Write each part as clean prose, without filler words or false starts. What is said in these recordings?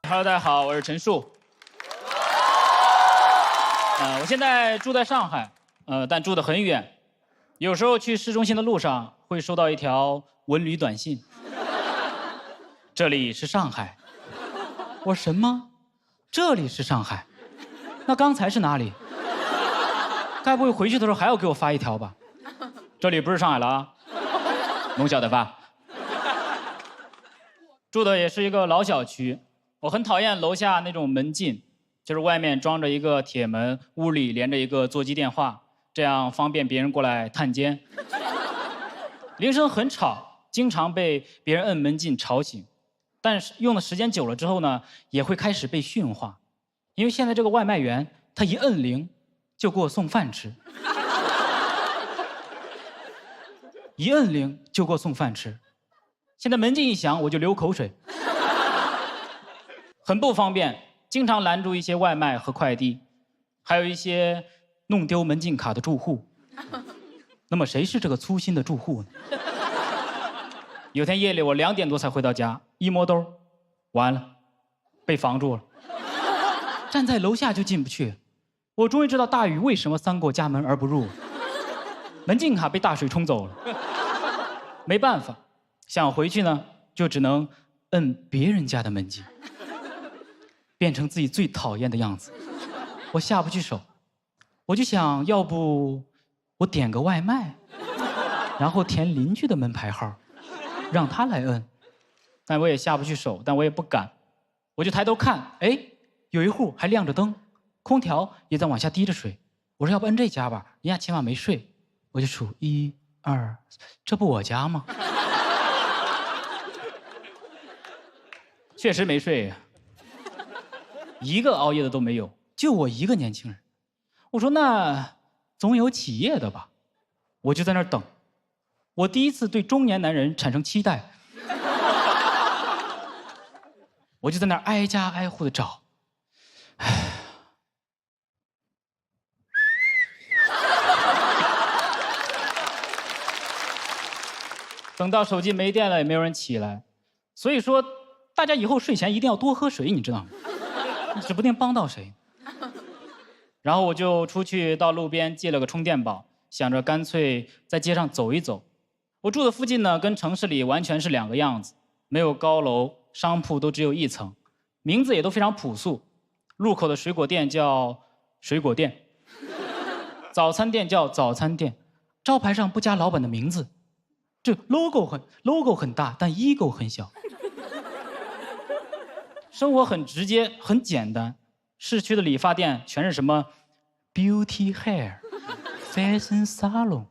Hello， 大家好，我是陈树。我现在住在上海，但住得很远。有时候去市中心的路上会收到一条文旅短信：这里是上海。我说什么？这里是上海？那刚才是哪里？该不会回去的时候还要给我发一条吧？这里不是上海了啊，侬晓得吧？住的也是一个老小区，我很讨厌楼下那种门禁，就是外面装着一个铁门，屋里连着一个座机电话，这样方便别人过来探监。铃声很吵，经常被别人摁门禁吵醒，但是用的时间久了之后呢，也会开始被驯化，因为现在这个外卖员他一摁铃就给我送饭吃，一摁铃就给我送饭吃。现在门禁一响，我就流口水，很不方便，经常拦住一些外卖和快递，还有一些弄丢门禁卡的住户。那么谁是这个粗心的住户呢？有天夜里我2点多才回到家，一摸兜，完了，被防住了，站在楼下就进不去。我终于知道大禹为什么3过家门而不入，门禁卡被大水冲走了。没办法，想回去呢，就只能摁别人家的门禁，变成自己最讨厌的样子。我下不去手，我就想要不我点个外卖，然后填邻居的门牌号，让他来摁。但我也下不去手，但我也不敢，我就抬头看，哎，有一户还亮着灯，空调也在往下滴着水。我说要不摁这家吧，人家起码没睡。我就数1、2，这不我家吗？确实没睡呀，一个熬夜的都没有，就我一个年轻人。我说那总有起夜的吧，我就在那儿等。我第一次对中年男人产生期待，我就在那儿挨家挨户的找。等到手机没电了，也没有人起来。所以说，大家以后睡前一定要多喝水，你知道吗？指不定帮到谁。然后我就出去到路边借了个充电宝，想着干脆在街上走一走。我住的附近呢，跟城市里完全是2个样子，没有高楼，商铺都只有1层，名字也都非常朴素。路口的水果店叫水果店，早餐店叫早餐店，招牌上不加老板的名字。这 logo 很大，但 ego 很小。生活很直接，很简单。市区的理发店全是什么 beauty hair、fashion salon，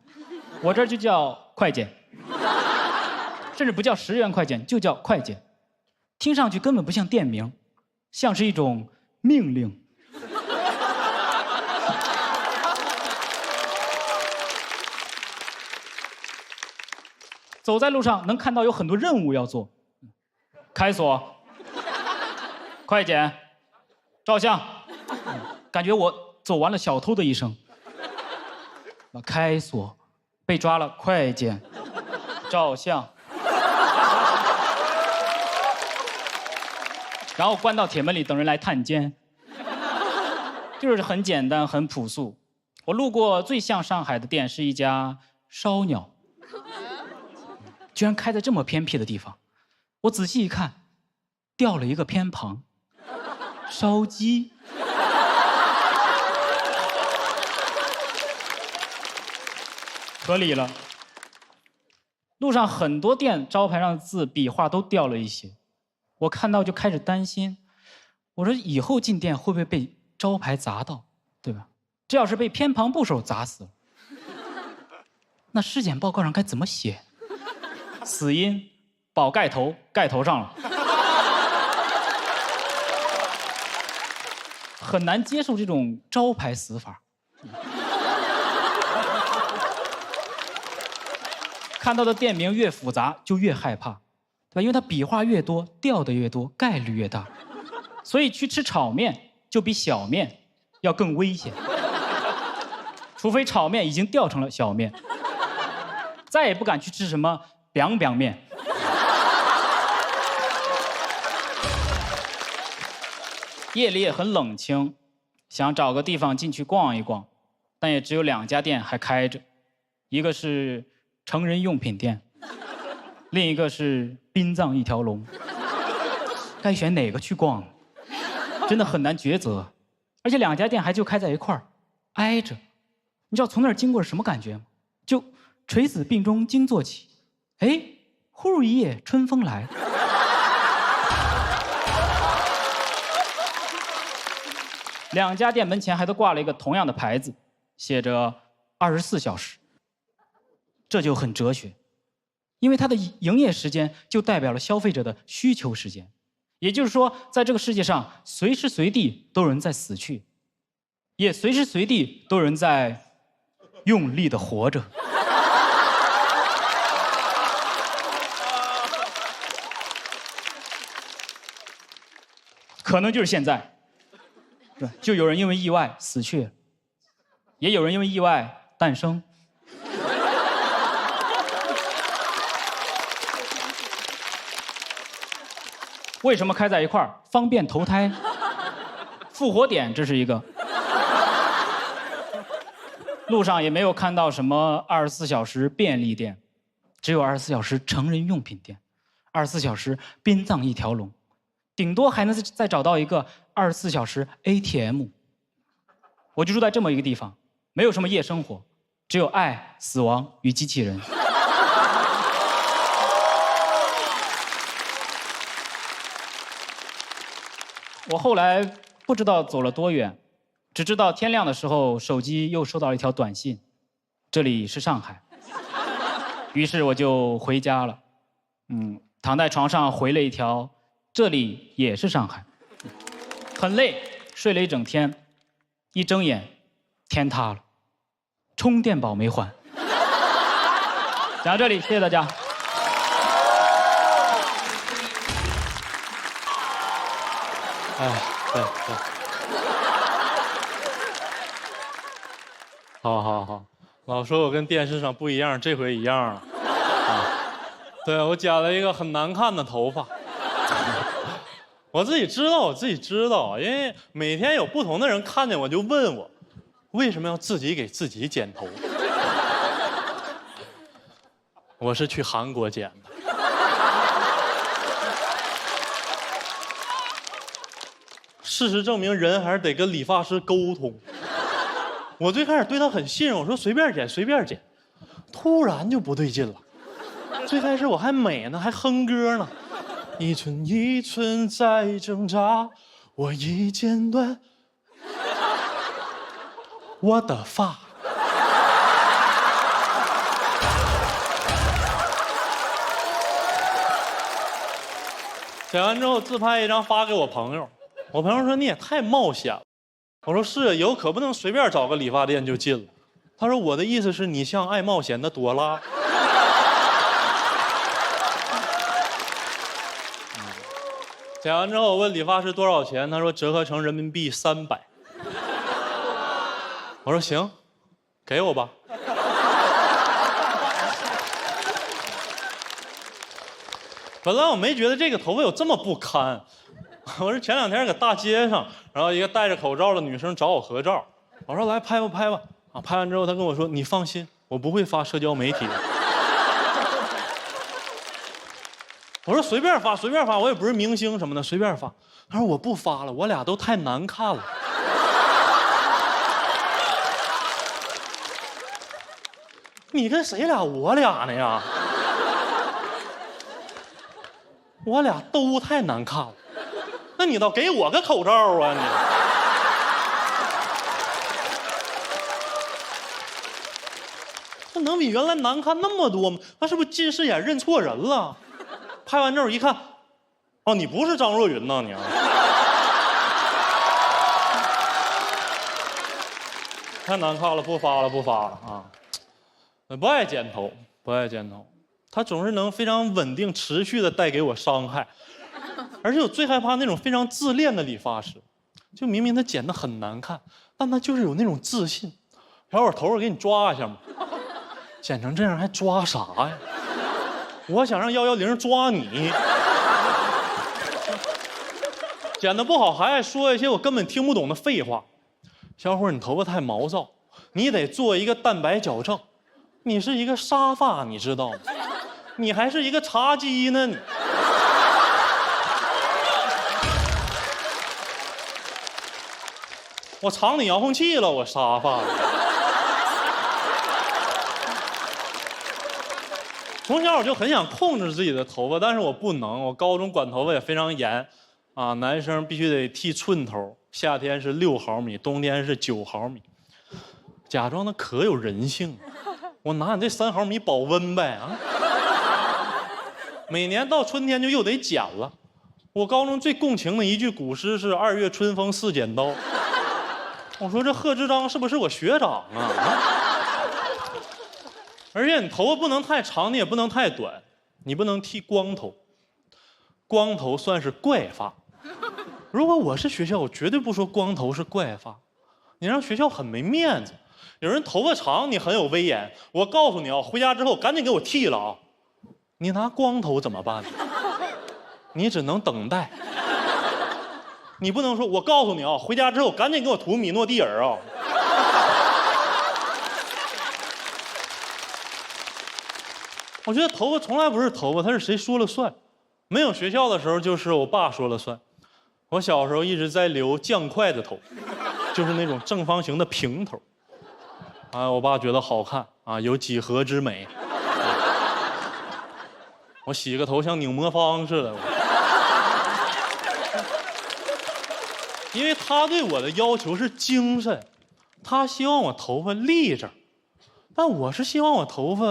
我这儿就叫快剪，甚至不叫10元快剪，就叫快剪。听上去根本不像店名，像是一种命令。走在路上能看到有很多任务要做，开锁、快剪、照相，感觉我走完了小偷的一生。开锁，被抓了，快剪、照相，然后关到铁门里等人来探监，就是很简单很朴素。我路过最像上海的店是一家烧鸟，居然开在这么偏僻的地方。我仔细一看，掉了一个偏旁，烧鸡。合理了。路上很多店招牌上的字笔画都掉了一些，我看到就开始担心，我说以后进店会不会被招牌砸到，对吧？这要是被偏旁部首砸死了，那尸检报告上该怎么写？死因宝盖头，盖头上了。很难接受这种招牌死法。看到的店名越复杂就越害怕，对吧？因为它笔画越多，掉的越多，概率越大。所以去吃炒面就比小面要更危险，除非炒面已经掉成了小面，再也不敢去吃什么凉面。夜里也很冷清，想找个地方进去逛一逛，但也只有2家店还开着，一个是成人用品店，另一个是殡葬一条龙。该选哪个去逛？真的很难抉择，而且2家店还就开在一块儿，挨着。你知道从那儿经过是什么感觉吗？就垂死病中惊坐起，哎，忽如一夜春风来。2家店门前还都挂了一个同样的牌子，写着24小时。这就很哲学，因为它的营业时间就代表了消费者的需求时间。也就是说，在这个世界上，随时随地都有人在死去，也随时随地都有人在用力的活着。可能就是现在，对，就有人因为意外死去，也有人因为意外诞生。为什么开在一块儿？方便投胎。复活点，这是一个。路上也没有看到什么24小时便利店，只有24小时成人用品店，24小时殡葬一条龙，顶多还能再找到一个24小时 ATM。我就住在这么一个地方，没有什么夜生活，只有爱、死亡与机器人。我后来不知道走了多远，只知道天亮的时候，手机又收到了一条短信，这里是上海。于是我就回家了，躺在床上回了一条，这里也是上海。很累，睡了一整天，一睁眼，天塌了，充电宝没还。讲到这里，谢谢大家。哎，对，好，老说我跟电视上不一样，这回一样了。对，我剪了一个很难看的头发。我自己知道，因为每天有不同的人看见我就问我，为什么要自己给自己剪头？我是去韩国剪的。事实证明，人还是得跟理发师沟通。我最开始对他很信任，我说随便剪，突然就不对劲了。最开始我还美呢，还哼歌呢，一寸一寸在挣扎，我已剪断我的发。剪完之后自拍一张发给我朋友。我朋友说你也太冒险了，我说是，以后可不能随便找个理发店就进了。他说我的意思是你像爱冒险的朵拉。剪完之后我问理发师多少钱，他说折合成人民币300。我说行，给我吧。本来我没觉得这个头发有这么不堪。我是前2天搁大街上，然后一个戴着口罩的女生找我合照，我说来拍吧，拍完之后她跟我说你放心，我不会发社交媒体的。我说随便发，我也不是明星什么的，随便发。她说我不发了，我俩都太难看了。你跟谁俩？我俩呢呀？我俩都太难看了。那你倒给我个口罩啊你！这能比原来难看那么多吗？他是不是近视眼认错人了？拍完照一看，哦，你不是张若昀呐你啊！太难看了，不发了啊！不爱剪头，他总是能非常稳定、持续的带给我伤害。而且我最害怕那种非常自恋的理发师，就明明他剪得很难看，但他就是有那种自信。小伙头发给你抓一下嘛，剪成这样还抓啥呀？我想让110抓你。剪得不好还爱说一些我根本听不懂的废话。小伙儿，你头发太毛躁，你得做一个蛋白矫正。你是一个沙发，你知道吗？你还是一个茶几呢，你。我藏你遥控器了，我沙发。从小我就很想控制自己的头发，但是我不能。我高中管头发也非常严，啊，男生必须得剃寸头，夏天是6毫米，冬天是9毫米，假装的可有人性。我拿你这3毫米保温呗啊！每年到春天就又得剪了。我高中最共情的一句古诗是“2月春风似剪刀”。我说这贺知章是不是我学长啊？而且你头发不能太长，你也不能太短，你不能剃光头，光头算是怪发。如果我是学校，我绝对不说光头是怪发，你让学校很没面子。有人头发长，你很有威严。我告诉你啊，回家之后赶紧给我剃了啊！你拿光头怎么办呢？你只能等待。你不能说，我告诉你啊，回家之后赶紧给我涂米诺地尔啊！我觉得头发从来不是头发，它是谁说了算。没有学校的时候，就是我爸说了算。我小时候一直在留酱筷子头，就是那种正方形的平头。啊，我爸觉得好看啊，有几何之美。我洗个头像拧魔方似的。因为他对我的要求是精神，他希望我头发立正，但我是希望我头发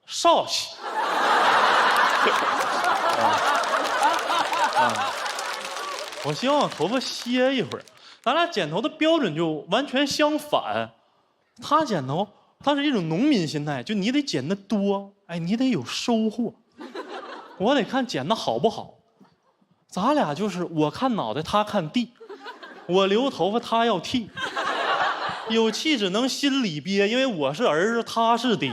少些。我希望我头发歇一会儿，咱俩剪头的标准就完全相反。他剪头，他是一种农民心态，就你得剪得多，哎，你得有收获。我得看剪得好不好。咱俩就是我看脑袋，他看地。我留头发，他要剃。有气只能心里憋，因为我是儿子，他是爹。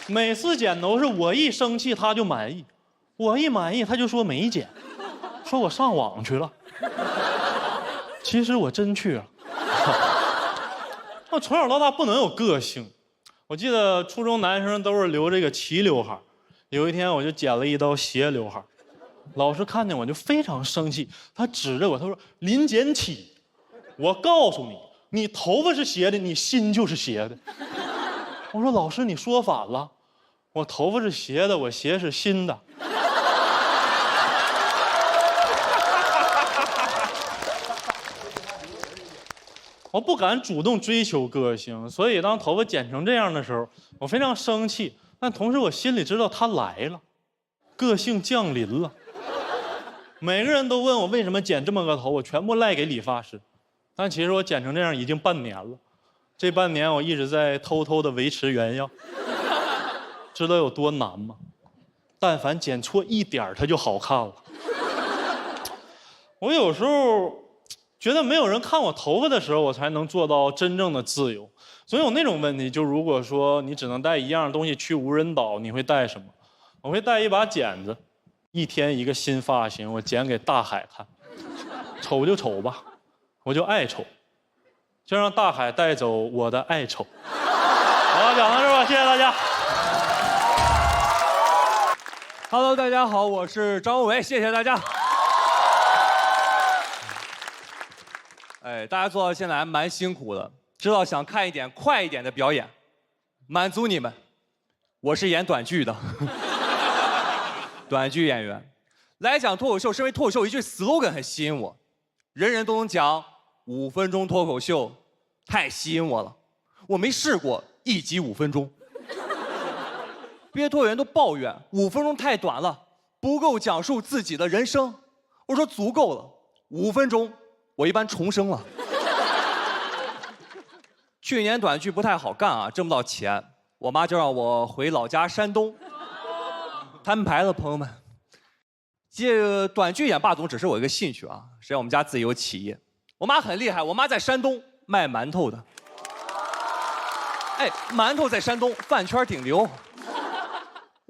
每次剪头是我一生气他就满意，我一满意他就说没剪，说我上网去了。其实我真去了。我从小到大不能有个性。我记得初中男生都是留这个齐刘海，有一天我就剪了一刀斜刘海，老师看见我就非常生气，他指着我，他说：“林剪起，我告诉你，你头发是斜的，你心就是斜的。”我说：“老师，你说反了，我头发是斜的，我鞋是新的。”我不敢主动追求个性，所以当头发剪成这样的时候，我非常生气。但同时我心里知道他来了，个性降临了。每个人都问我为什么剪这么个头，我全部赖给理发师。但其实我剪成这样已经半年了，这半年我一直在偷偷的维持原样。知道有多难吗？但凡剪错一点它就好看了。我有时候觉得没有人看我头发的时候，我才能做到真正的自由。总有那种问题，就如果说你只能带一样东西去无人岛，你会带什么？我会带一把剪子，一天一个新发型，我剪给大海看。丑就丑吧，我就爱丑，就让大海带走我的爱丑。好，讲到这儿吧，谢谢大家。Hello， 大家好，我是张伟，谢谢大家。哎，大家做到现在还蛮辛苦的，知道想看一点快一点的表演，满足你们。我是演短剧的，短剧演员。来讲脱口秀，身为脱口秀一句 slogan 很吸引我，人人都能讲5分钟脱口秀，太吸引我了。我没试过1集5分钟。毕业脱口员都抱怨5分钟太短了，不够讲述自己的人生。我说足够了，5分钟我一般重生了。去年短剧不太好干啊，挣不到钱，我妈就让我回老家山东摊牌了。朋友们，这个短剧演霸总只是我一个兴趣啊，实际上我们家自己有企业。我妈很厉害，我妈在山东卖馒头的。哎，馒头在山东饭圈顶流。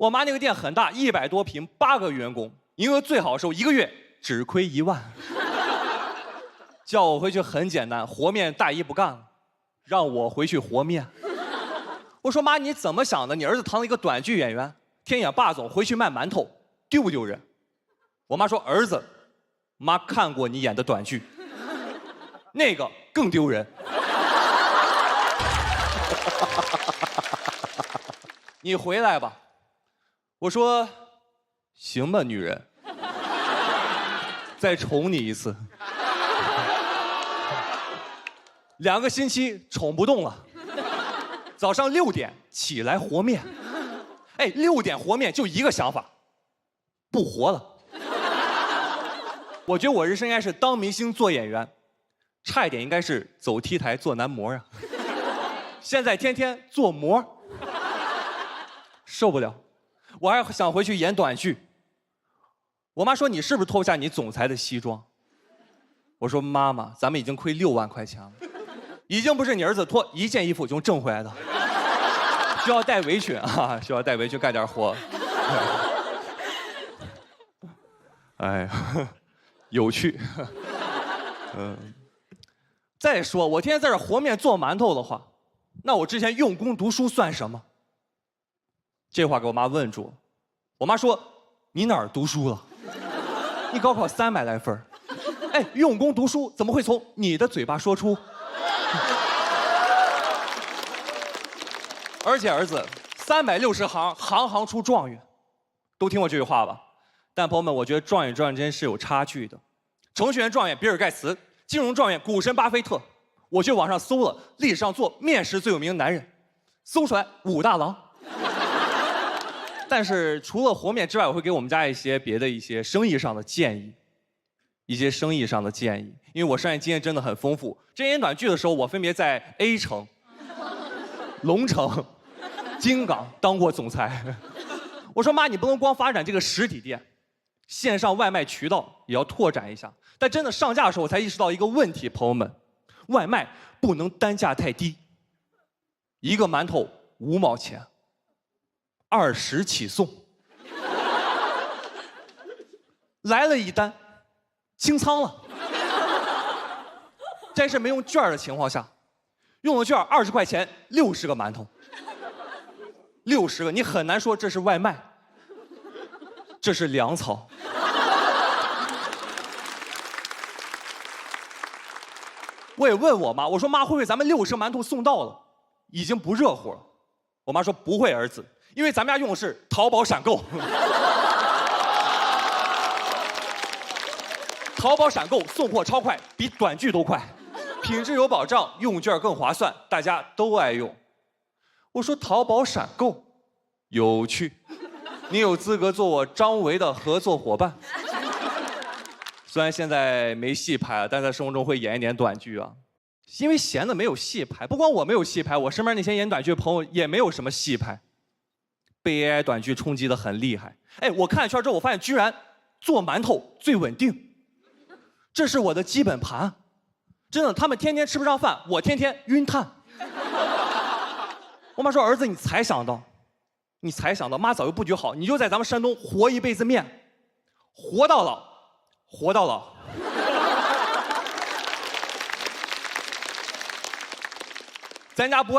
我妈那个店很大，100多平，8个员工，营业额最好的时候1个月只亏1万。叫我回去很简单，和面大姨不干了，让我回去和面。我说妈，你怎么想的？你儿子当了一个短剧演员，天眼霸总回去卖馒头，丢不丢人？我妈说儿子，妈看过你演的短剧，那个更丢人。你回来吧。我说行吧，女人，再宠你一次。2个星期宠不动了，早上6点起来和面。哎，6点和面就一个想法，不活了。我觉得我人生应该是当明星做演员，差一点应该是走 T 台做男模啊。现在天天做模，受不了。我还想回去演短剧。我妈说你是不是脱不下你总裁的西装？我说妈妈，咱们已经亏6万块钱了，已经不是你儿子脱1件衣服就挣回来的，需要带围裙啊，需要带围裙干点活。哎呀，有趣。再说我天天在这和面做馒头的话，那我之前用功读书算什么？这话给我妈问住了。我妈说：“你哪儿读书了？你高考300来分，哎，用功读书怎么会从你的嘴巴说出？”而且儿子，360行，行行出状元，都听过这句话吧？但朋友们，我觉得状元之间是有差距的。程序员状元比尔盖茨，金融状元股神巴菲特。我去网上搜了历史上做面食最有名的男人，搜出来5大郎。但是除了和面之外，我会给我们家一些别的一些生意上的建议，因为我商业经验真的很丰富。之前演短剧的时候，我分别在 A 城、龙城、金港当过总裁。我说妈，你不能光发展这个实体店，线上外卖渠道也要拓展一下。但真的上架的时候，我才意识到一个问题，朋友们，外卖不能单价太低，一个馒头5毛钱。20起送，来了一单，清仓了。这是没用券的情况下，用了券20块钱60个馒头，60个，你很难说这是外卖，这是粮草。我也问我妈，我说妈，会不会咱们60个馒头送到了，已经不热乎了？我妈说不会，儿子。因为咱们家用的是淘宝闪购，淘宝闪购送货超快，比短剧都快，品质有保障，用券更划算，大家都爱用。我说淘宝闪购有趣，你有资格做我张维的合作伙伴。虽然现在没戏拍了，但在生活中会演一点短剧啊。因为闲的没有戏拍，不光我没有戏拍，我身边那些演短剧的朋友也没有什么戏拍。被 AI 短剧冲击得很厉害。哎，我看一圈之后，我发现居然做馒头最稳定，这是我的基本盘。真的，他们天天吃不上饭，我天天晕碳。我妈说：“儿子，你才想到，妈早就布局好，你就在咱们山东和一辈子面，活到老，活到老。”咱家不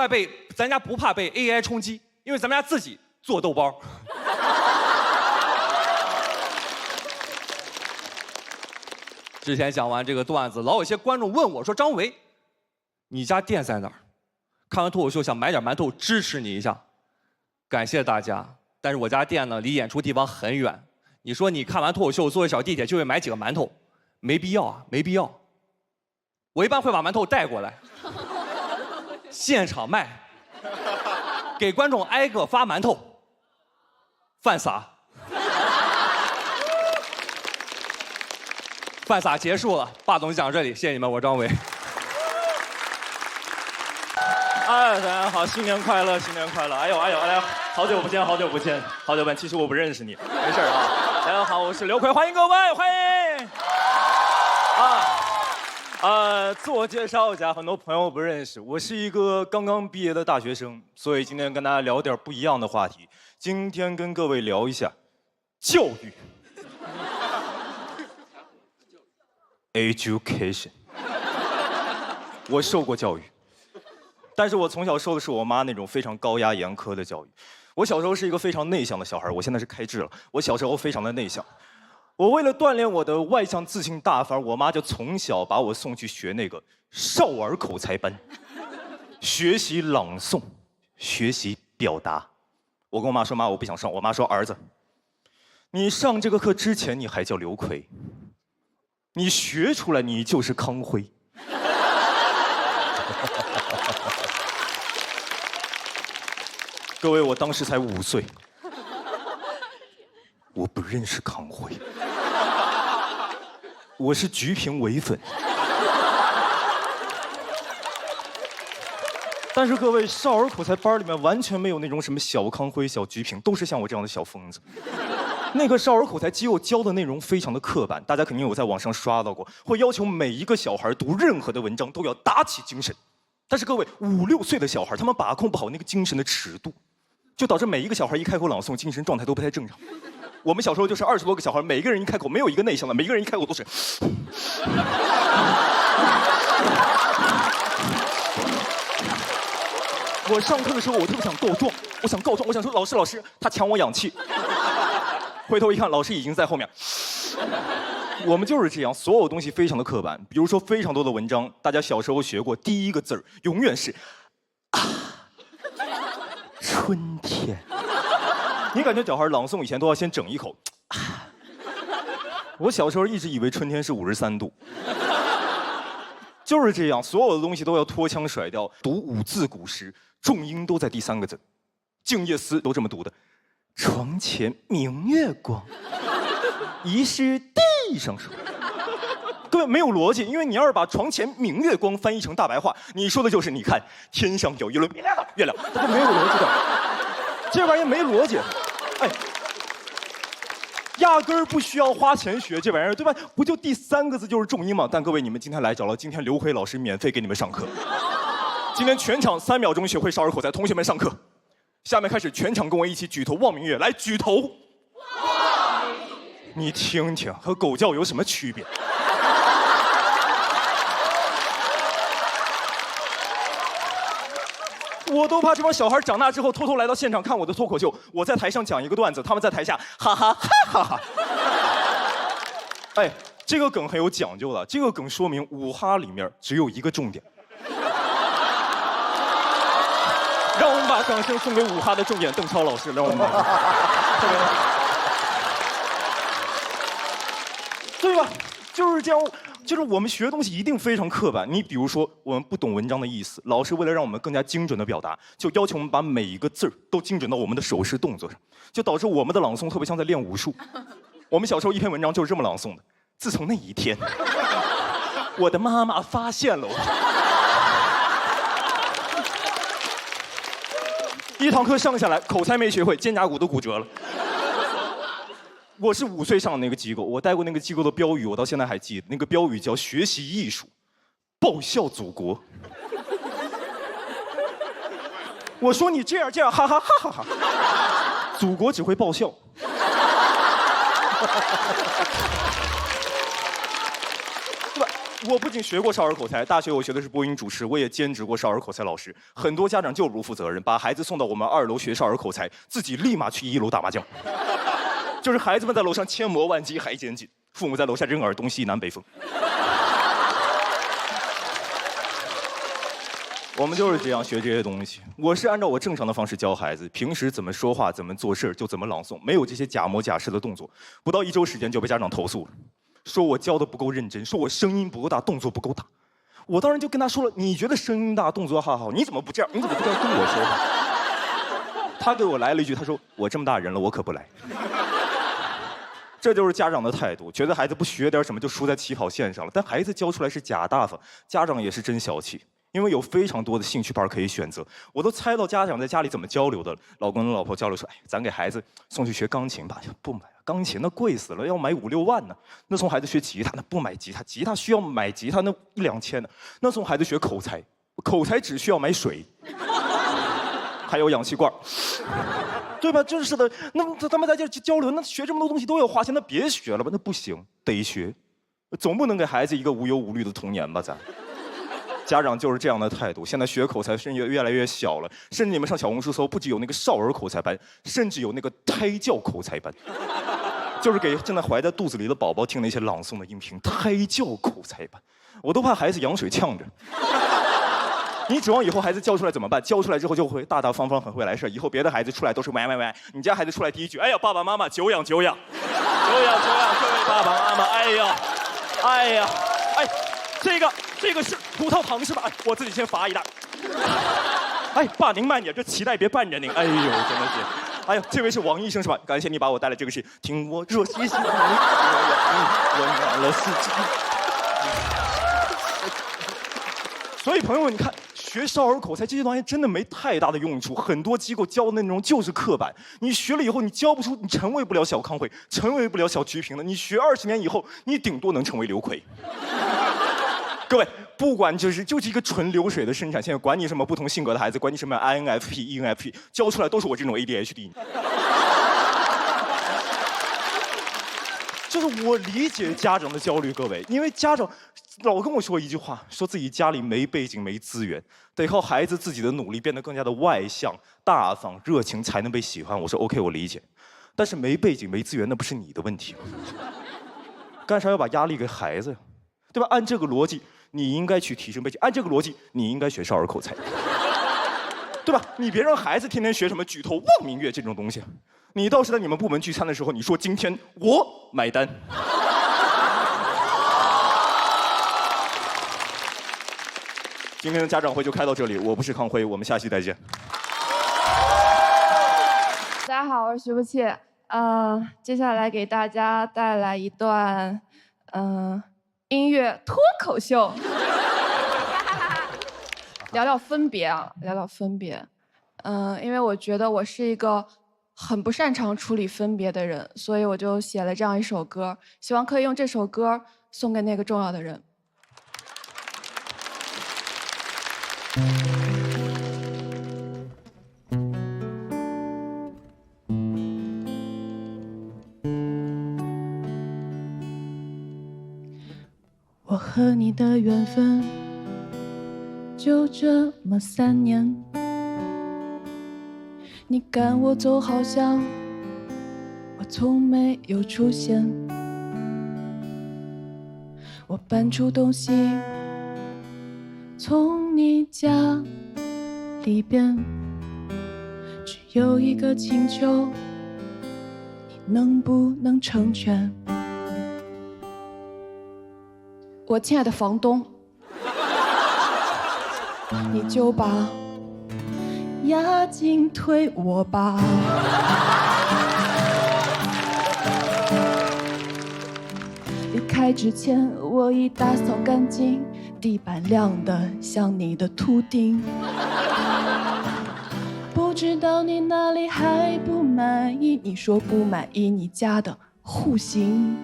怕被 AI 冲击，因为咱们家自己做豆包。之前讲完这个段子，老有些观众问我说：“张维，你家店在哪儿？看完脱口秀想买点馒头支持你一下。”感谢大家，但是我家店呢离演出地方很远。你说你看完脱口秀坐个小地铁就会买几个馒头，没必要啊，没必要。我一般会把馒头带过来，现场卖。给观众挨个发馒头，饭撒，饭撒结束了。霸总讲这里，谢谢你们，我张维。哎，大家好，新年快乐，新年快乐！哎呦，哎呀，好久不见，好久不见，好久不见。其实我不认识你，没事啊。大家好，我是刘奎，欢迎各位，欢迎。自我介绍一下，很多朋友不认识，我是一个刚刚毕业的大学生，所以今天跟大家聊点不一样的话题。今天跟各位聊一下教育 ，education。我受过教育，但是我从小受的是我妈那种非常高压严苛的教育。我小时候是一个非常内向的小孩，我现在是开智了。我小时候非常的内向。我为了锻炼我的外向、自信、大方，我妈就从小把我送去学那个少儿口才班，学习朗诵，学习表达。我跟我妈说：“妈，我不想上。”我妈说：“儿子，你上这个课之前你还叫刘奎，你学出来你就是康辉。”各位，我当时才5岁，我不认识康辉。我是橘评唯粉，但是各位，少儿口才班里面完全没有那种什么小康辉、小橘评，都是像我这样的小疯子。那个少儿口才机构教的内容非常的刻板，大家肯定有在网上刷到过，会要求每一个小孩读任何的文章都要打起精神。但是各位，5、6岁的小孩，他们把控不好那个精神的尺度，就导致每一个小孩一开口朗诵，精神状态都不太正常。我们小时候就是20多个小孩，每一个人一开口没有一个内向的，每一个人一开口都是。我上课的时候，我特别想告状，我想说老师，他抢我氧气。回头一看，老师已经在后面。我们就是这样，所有东西非常的刻板。比如说，非常多的文章，大家小时候学过，第一个字儿永远是啊，春天。你感觉小孩朗诵以前都要先整一口，啊。我小时候一直以为春天是53度。就是这样，所有的东西都要脱腔甩调。读5字古诗，重音都在第3个字。静夜思都这么读的：床前明月光，疑是地上霜。各位没有逻辑，因为你要是把床前明月光翻译成大白话，你说的就是你看天上有一轮明亮的月亮，这没有逻辑的，这玩意儿没逻辑。哎，压根儿不需要花钱学这玩意儿，对吧？不就第3个字就是重音吗？但各位，你们今天来早了，今天刘奎老师免费给你们上课。今天全场3秒钟学会少儿口才，同学们上课。下面开始，全场跟我一起举头望明月，来举头。你听听，和狗叫有什么区别？我都怕这帮小孩长大之后偷偷来到现场看我的脱口秀，我在台上讲一个段子，他们在台下哈哈哈哈哈。哎，这个梗很有讲究的，这个梗说明5哈里面只有一个重点。让我们把掌声送给5哈的重点邓超老师，让我们对吧？就是这样。就是我们学东西一定非常刻板。你比如说，我们不懂文章的意思，老师为了让我们更加精准的表达，就要求我们把每一个字儿都精准到我们的手势动作上，就导致我们的朗诵特别像在练武术。我们小时候一篇文章就是这么朗诵的：自从那一天，我的妈妈发现了我。一堂课上下来，口才没学会，肩胛骨都骨折了。我是5岁上的那个机构，我带过那个机构的标语，我到现在还记得。那个标语叫“学习艺术，报效祖国”。我说你这样，哈哈哈哈哈！祖国只会报效。对吧？我不仅学过少儿口才，大学我学的是播音主持，我也兼职过少儿口才老师。很多家长就不负责任，把孩子送到我们2楼学少儿口才，自己立马去1楼打麻将。就是孩子们在楼上千磨万击还嫌紧，父母在楼下扔耳东西南北风。我们就是这样学这些东西。我是按照我正常的方式教孩子，平时怎么说话、怎么做事就怎么朗诵，没有这些假模假式的动作。不到1周时间就被家长投诉了，说我教的不够认真，说我声音不够大，动作不够大。我当然就跟他说了，你觉得声音大，动作好，你怎么不这样？你怎么不这样跟我说话？他给我来了一句，他说我这么大人了，我可不来。这就是家长的态度，觉得孩子不学点什么就输在起跑线上了。但孩子教出来是假大方，家长也是真小气。因为有非常多的兴趣班可以选择。我都猜到家长在家里怎么交流的了。老公跟老婆交流说：“哎，咱给孩子送去学钢琴吧。”不买，钢琴那贵死了，要买5、6万呢。那送孩子学吉他，那不买吉他，吉他需要买吉他那1、2千呢。那送孩子学口才，口才只需要买水，还有氧气罐，对吧？就是的。那他们在这交流，那学这么多东西都要花钱，那别学了吧？那不行，得学，总不能给孩子一个无忧无虑的童年吧？咱。家长就是这样的态度。现在学口才甚至越来越小了，甚至你们上小红书搜，不只有那个少儿口才班，甚至有那个胎教口才班，就是给正在怀在肚子里的宝宝听那些朗诵的音频。胎教口才班，我都怕孩子羊水呛着。你指望以后孩子教出来怎么办？教出来之后就会大大方方，很会来事。以后别的孩子出来都是喂喂喂，你家孩子出来第一句，哎呀，爸爸妈妈久仰久仰，久仰久仰，各位爸爸妈妈，哎呀，哎呀，哎，这个是葡萄糖是吧？哎，我自己先罚一袋。哎，爸您慢点，这脐带别绊着您。哎呦，真的是。哎呦，这位是王医生是吧？感谢你把我带来这个是，听我热血心，温暖了四季。所以朋友们，你看学少儿口才这些东西真的没太大的用处，很多机构教的内容就是刻板。你学了以后，你教不出，你成为不了小康辉，成为不了小曲平的。你学20年以后，你顶多能成为刘奎。各位，不管就是一个纯流水的生产线，管你什么不同性格的孩子，管你什么 INFP、ENFP， 教出来都是我这种 ADHD。就是我理解家长的焦虑，各位，因为家长老跟我说一句话，说自己家里没背景、没资源，得靠孩子自己的努力变得更加的外向、大方、热情，才能被喜欢。我说 OK， 我理解，但是没背景、没资源，那不是你的问题吗？干啥要把压力给孩子呀？对吧？按这个逻辑，你应该去提升背景；按这个逻辑，你应该学少儿口才，对吧？你别让孩子天天学什么举头望明月这种东西，你倒是在你们部门聚餐的时候，你说今天我买单。今天的家长会就开到这里，我不是康辉，我们下期再见。大家好，我是徐不弃。接下来给大家带来一段音乐脱口秀，聊聊分别啊，聊聊分别。因为我觉得我是一个很不擅长处理分别的人，所以我就写了这样一首歌，希望可以用这首歌送给那个重要的人。我和你的缘分就这么3年，你赶我走，好像我从没有出现。我搬出东西，从你家里边，只有一个请求，你能不能成全？我亲爱的房东，你就把押金退我吧。离开之前，我已打扫干净，地板亮得像你的秃顶。不知道你哪里还不满意？你说不满意你家的户型。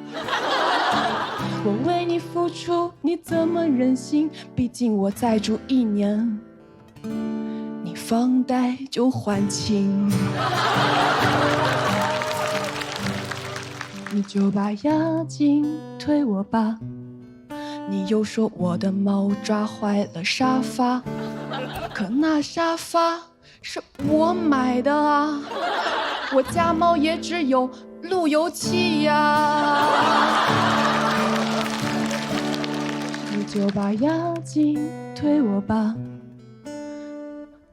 我为你付出，你怎么忍心？毕竟我再住1年，你房贷就还清。你就把押金退我吧。你又说我的猫抓坏了沙发，可那沙发是我买的啊，我家猫也只有路由器呀。你就把押金退我吧，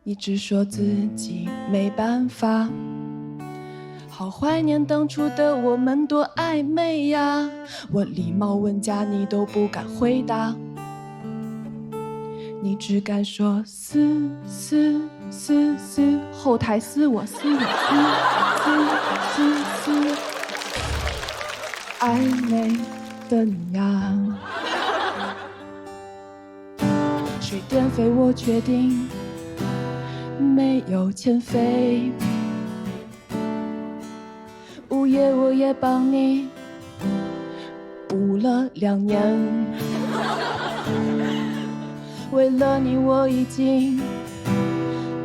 你只说自己没办法。好怀念当初的我们多暧昧呀，我礼貌问价你都不敢回答，你只敢说撕撕撕撕，后台撕我撕我撕撕撕撕，暧昧的你呀。是水电费我确定没有钱飞，物业我也帮你补了2年，为了你我已经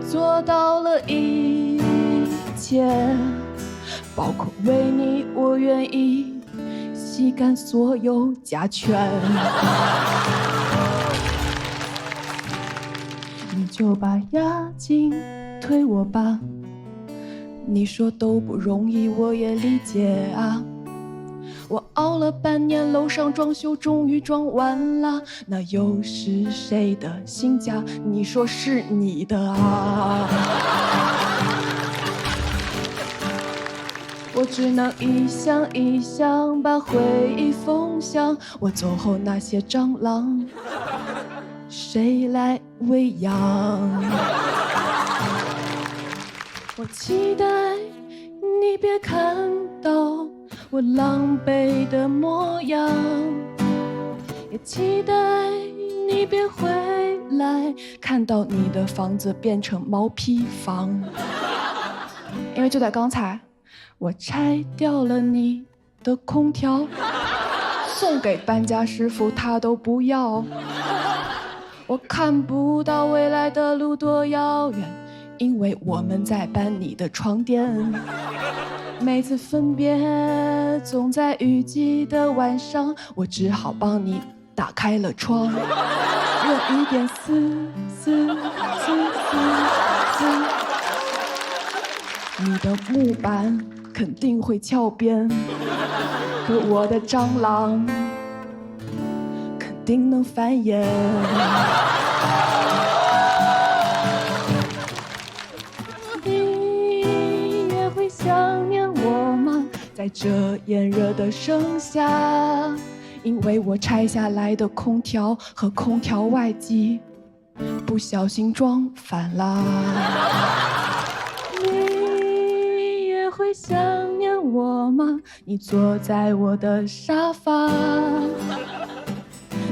做到了一切，包括为你我愿意吸干所有甲醛。你就把押金退我吧，你说都不容易，我也理解啊。我熬了半年，楼上装修终于装完了，那又是谁的新家？你说是你的啊。我只能一箱一箱把回忆封箱，我走后那些蟑螂谁来喂养？我期待你别看到我狼狈的模样，也期待你别回来看到你的房子变成毛坯房。因为就在刚才，我拆掉了你的空调，送给搬家师傅他都不要。我看不到未来的路多遥远，因为我们在搬你的床垫。每次分别总在雨季的晚上，我只好帮你打开了窗，用一点丝丝丝丝，你的木板肯定会翘边，可我的蟑螂肯定能繁衍。你也会想念我吗？在这炎热的盛夏，因为我拆下来的空调和空调外机不小心撞反了。你也会想念我吗？你坐在我的沙发，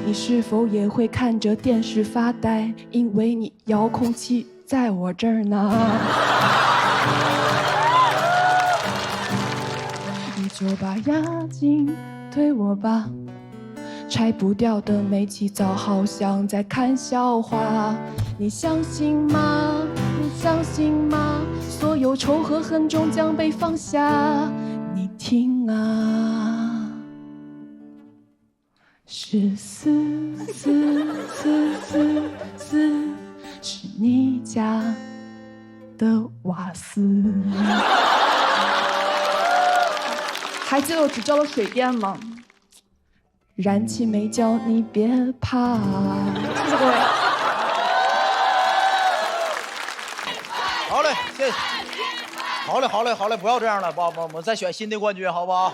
你是否也会看着电视发呆？因为你遥控器在我这儿呢。你就把押金退我吧，拆不掉的煤气灶好像在看笑话。你相信吗？你相信吗？所有仇和恨终将被放下。你听啊，是丝丝丝丝丝，是你家的瓦斯。还记得我只交了水电吗？燃气没交你别怕。谢谢各位。好嘞，谢谢。好嘞，好嘞，好嘞，不要这样了，我们再选新的冠军，好不好？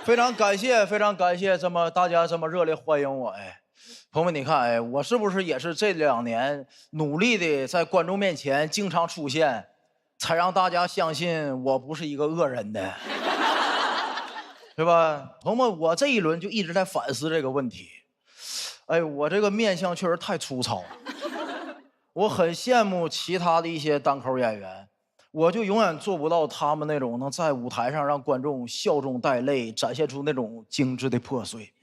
非常感谢，非常感谢大家这么热烈欢迎我。哎，朋友们，你看，哎，我是不是也是这2年努力的在观众面前经常出现，才让大家相信我不是一个恶人的，对吧？朋友们，我这一轮就一直在反思这个问题。哎，我这个面相确实太粗糙了。我很羡慕其他的一些单口演员，我就永远做不到他们那种能在舞台上让观众笑中带泪，展现出那种精致的破碎。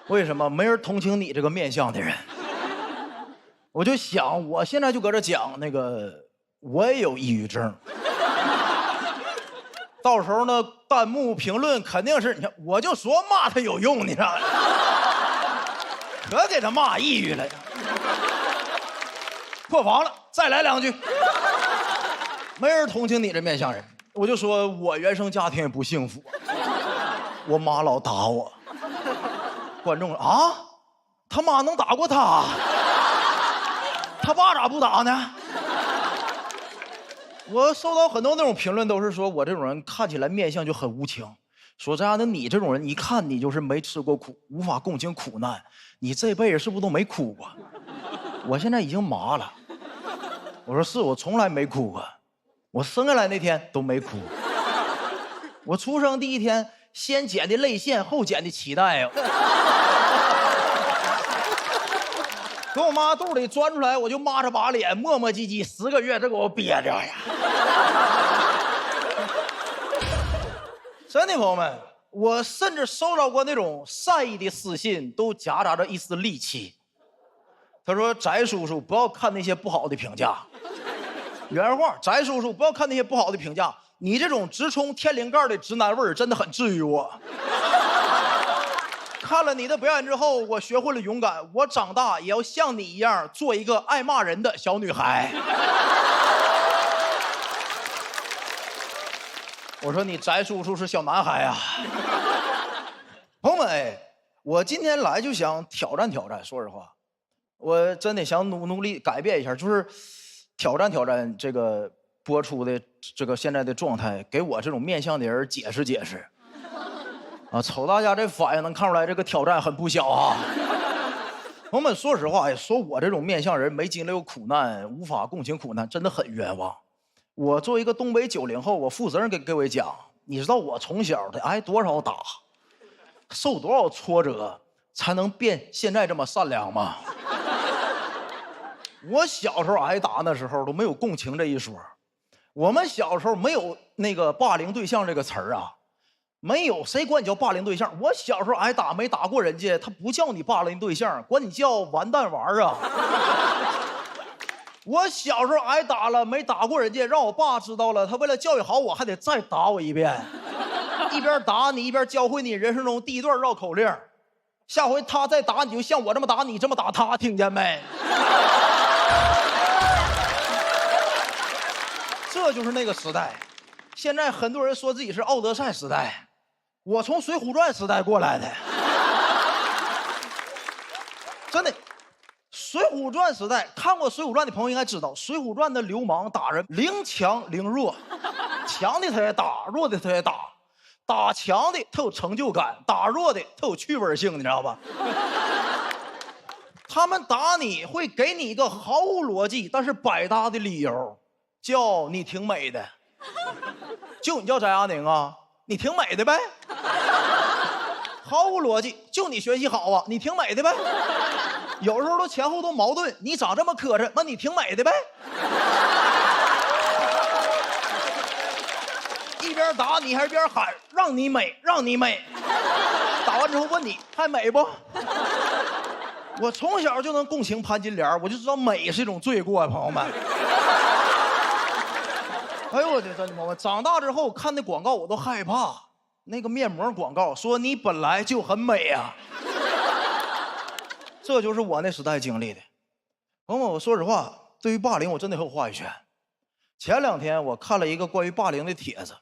为什么？没人同情你这个面相的人。我就想，我现在就搁这讲那个，我也有抑郁症。到时候呢，弹幕评论肯定是，你看，我就说骂他有用，你知道吗？可给他骂抑郁了。破防了，再来2句。没人同情你这面相人。我就说我原生家庭也不幸福，我妈老打我。观众说啊，他妈能打过他？他爸咋不打呢？我收到很多那种评论，都是说我这种人看起来面相就很无情，说这样的你这种人一看你就是没吃过苦，无法共情苦难，你这辈子是不是都没哭过？我现在已经麻了。我说是，我从来没哭过，我生下来那天都没哭。我出生第1天先剪的泪腺，后剪的脐带呀。从我妈肚里钻出来，我就抹着把脸，磨磨唧唧10个月，这给我憋着呀！真的，朋友们，我甚至收到过那种善意的私信，都夹杂着一丝戾气。他说：“翟叔叔，不要看那些不好的评价。”原话：“翟叔叔，不要看那些不好的评价，你这种直冲天灵盖的直男味儿真的很治愈我。”看了你的表演之后，我学会了勇敢。我长大也要像你一样，做一个爱骂人的小女孩。我说你翟叔叔是小男孩啊。朋友们，哎，我今天来就想挑战挑战。说实话，我真的想努力改变一下，就是挑战挑战这个播出的这个现在的状态，给我这种面相的人解释解释。啊，瞅大家这反应能看出来，这个挑战很不小啊。朋友们，说实话，说我这种面相人没经历过苦难，无法共情苦难，真的很冤枉。我作为一个东北90后，我负责任跟各位讲，你知道我从小的挨多少打，受多少挫折，才能变现在这么善良吗？我小时候挨打那时候都没有共情这一说，我们小时候没有那个霸凌对象这个词儿啊。没有，谁管你叫霸凌对象？我小时候挨打没打过人家，他不叫你霸凌对象，管你叫完蛋玩啊！我小时候挨打了没打过人家，让我爸知道了，他为了教育好我，还得再打我一遍，一边打你一边教会你人生中第一段绕口令。下回他再打你，就像我这么打你，这么打他，听见没？这就是那个时代。现在很多人说自己是奥德赛时代。我从《水浒传》时代过来的，真的，《水浒传》时代看过《水浒传》的朋友应该知道，《水浒传》的流氓打人零强零弱，强的他也打，弱的他也打，打强的他有成就感，打弱的他有趣味性，你知道吧？他们打你会给你一个毫无逻辑但是百搭的理由，叫你挺美的。就你叫翟亚宁啊，你挺美的呗。毫无逻辑，就你学习好啊，你挺美的呗。有时候都前后都矛盾，你长这么磕碜，那你挺美的呗。一边打你还一边喊让你美，让你美。打完之后问你还美不？我从小就能共情潘金莲，我就知道美是一种罪过啊，朋友们。哎呦我的真的妈！长大之后看那广告我都害怕，那个面膜广告说你本来就很美啊。这就是我那时代经历的。朋友们，我说实话，对于霸凌我真的很有话语权。前2天我看了一个关于霸凌的帖子，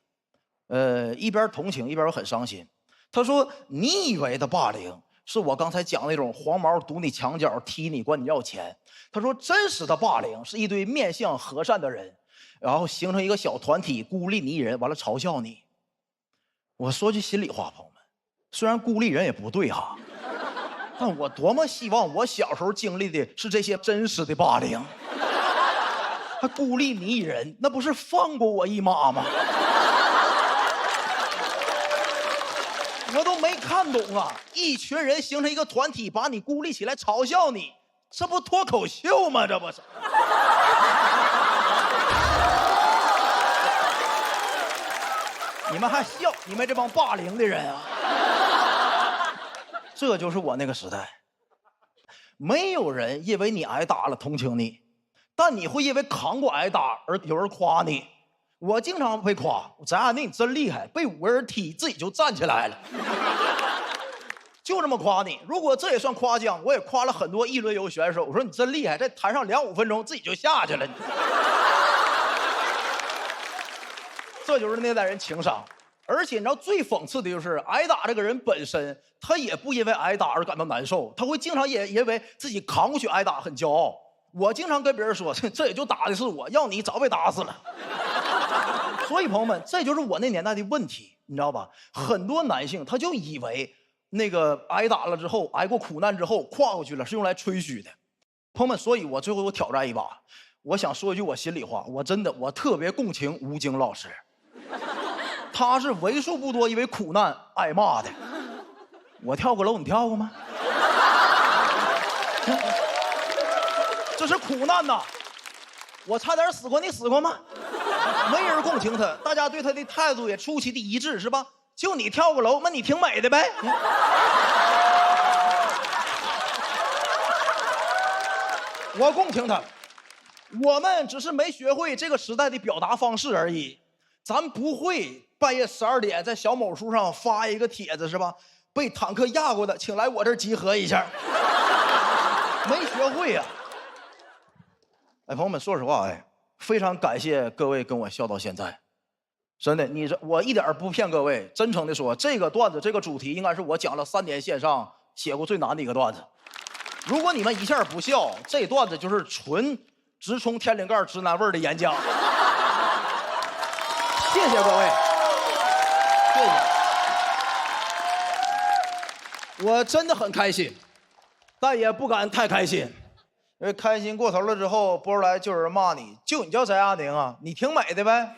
一边同情一边又很伤心。他说你以为的霸凌是我刚才讲那种黄毛堵你墙角踢你管你要钱，他说真实的霸凌是一堆面相和善的人，然后形成一个小团体孤立你一人，完了嘲笑你。我说句心里话，朋友们，虽然孤立人也不对哈，但我多么希望我小时候经历的是这些真实的霸凌。他孤立你一人，那不是放过我一马吗？我都没看懂啊！一群人形成一个团体，把你孤立起来嘲笑你，这不脱口秀吗？这不是？你们还笑？你们这帮霸凌的人啊！这就是我那个时代。没有人因为你挨打了同情你，但你会因为扛过挨打而有人夸你。我经常被夸，翟亚宁你真厉害，被5个人踢自己就站起来了，就这么夸你。如果这也算夸奖，我也夸了很多1轮游选手，我说你真厉害，在台上2-5分钟自己就下去了。这就是那代人情商。而且你知道最讽刺的就是挨打这个人本身，他也不因为挨打而感到难受，他会经常也因为自己扛过去挨打很骄傲。我经常跟别人说，这也就打的是我，要你早被打死了。所以朋友们，这就是我那年代的问题，你知道吧？很多男性他就以为那个挨打了之后，挨过苦难之后跨过去了是用来吹嘘的。朋友们，所以我最后我挑战一把，我想说一句我心里话，我特别共情吴京老师，他是为数不多因为苦难挨骂的。我跳过楼，你跳过吗？这是苦难呐！我差点死过，你死过吗？没人共情他，大家对他的态度也出奇的一致，是吧？就你跳个楼，那你挺美的呗。我共情他，我们只是没学会这个时代的表达方式而已。咱不会半夜12点在小某书上发一个帖子，是吧？被坦克压过的，请来我这儿集合一下。没学会呀、哎，朋友们，说实话，哎，非常感谢各位跟我笑到现在。真的，我一点不骗各位，真诚的说，这个段子这个主题应该是我讲了3年线上写过最难的一个段子。如果你们一下不笑，这段子就是纯直冲天灵盖直男味儿的演讲。谢谢各位，谢谢。我真的很开心，但也不敢太开心，因为开心过头了之后，播出来就有人骂你，就你叫翟亚宁啊，你挺美的呗。